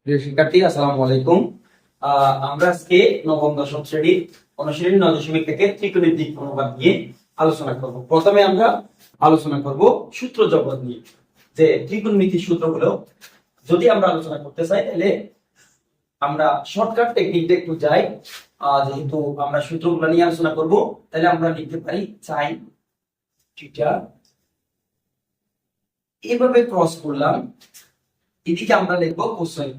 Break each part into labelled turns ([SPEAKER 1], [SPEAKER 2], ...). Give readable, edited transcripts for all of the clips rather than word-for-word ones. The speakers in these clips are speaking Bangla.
[SPEAKER 1] প্রিয় শিক্ষার্থী, আসসালামু আলাইকুম। আমরা আজকে নবম দশম শ্রেণীর অনুশীলনী 9 থেকে ত্রিকোণমিতিক অনুপাত নিয়ে আলোচনা করব। প্রথমে আমরা আলোচনা করব সূত্র জগৎ নিয়ে, যে ত্রিকোণমিতির সূত্রগুলো যদি আমরা আলোচনা করতে চাই তাহলে আমরা শর্টকাট টেকনিকটা একটু যাই। যেহেতু আমরা সূত্রগুলো নিয়ে আলোচনা করব, তাহলে আমরা লিখতে পারি sin থিটা, এভাবে ক্রস করলাম, এদিকে আমরা লিখবো কোসাইন।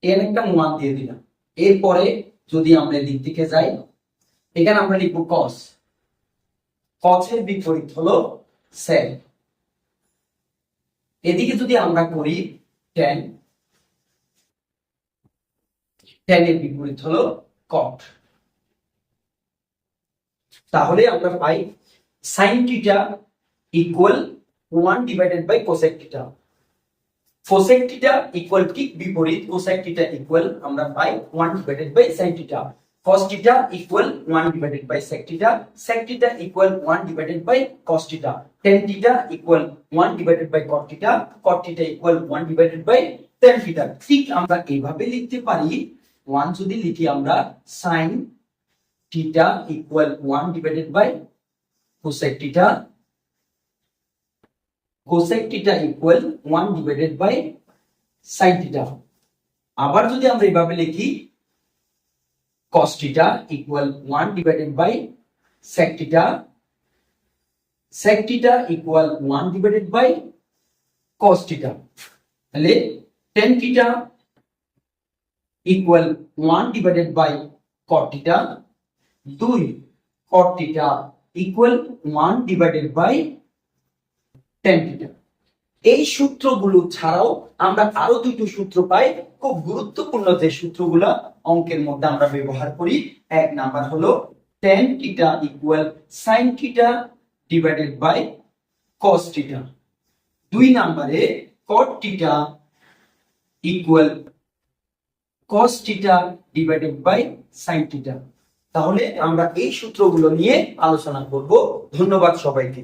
[SPEAKER 1] এর একটা মান দিয়ে দিলাম। এরপরে যদি আমরা দিক থেকে যাই, এখানে আমরা লিখবো cos। cos এর বিপরীত হলো sec। এদিকে যদি আমরা করি tan, tan এর বিপরীত হলো cot। তাহলে আমরা পাই sin theta equal 1 divided by cosec theta. cosec theta equal ঠিক বিপরীত, cosec থিটা ইকুয়াল আমরা পাই 1 divided by sin theta. cos theta equal 1 divided by sec theta. sec theta equal 1 divided by cos theta. tan theta equal 1 divided by cot theta. cot theta equal 1 divided by tan theta. ঠিক আমরা এইভাবে লিখতে পারি, 1 যদি লিখি আমরা sin theta equal 1 divided by cosec theta. cosec theta equal 1 divided by sin theta. আবার যদি আমরা এইভাবে লিখি cos theta equal 1 divided by sec theta. sec theta equal 1 divided by cos theta. তাহলে tan theta equal 1 divided by cot theta. 2 cot theta equal 1 divided by tan theta. এই সূত্রগুলো ছাড়াও আমরা আরো দুটো সূত্র পাই, খুব গুরুত্বপূর্ণ যে সূত্রগুলো অঙ্কের মধ্যে আমরা ব্যবহার করি। এক নাম্বার হলো tan theta equal sin theta divided by cos theta. 2 নম্বরে cot theta equal cos theta divided by sin theta. তাহলে আমরা এই সূত্রগুলো নিয়ে আলোচনা করব। ধন্যবাদ সবাইকে।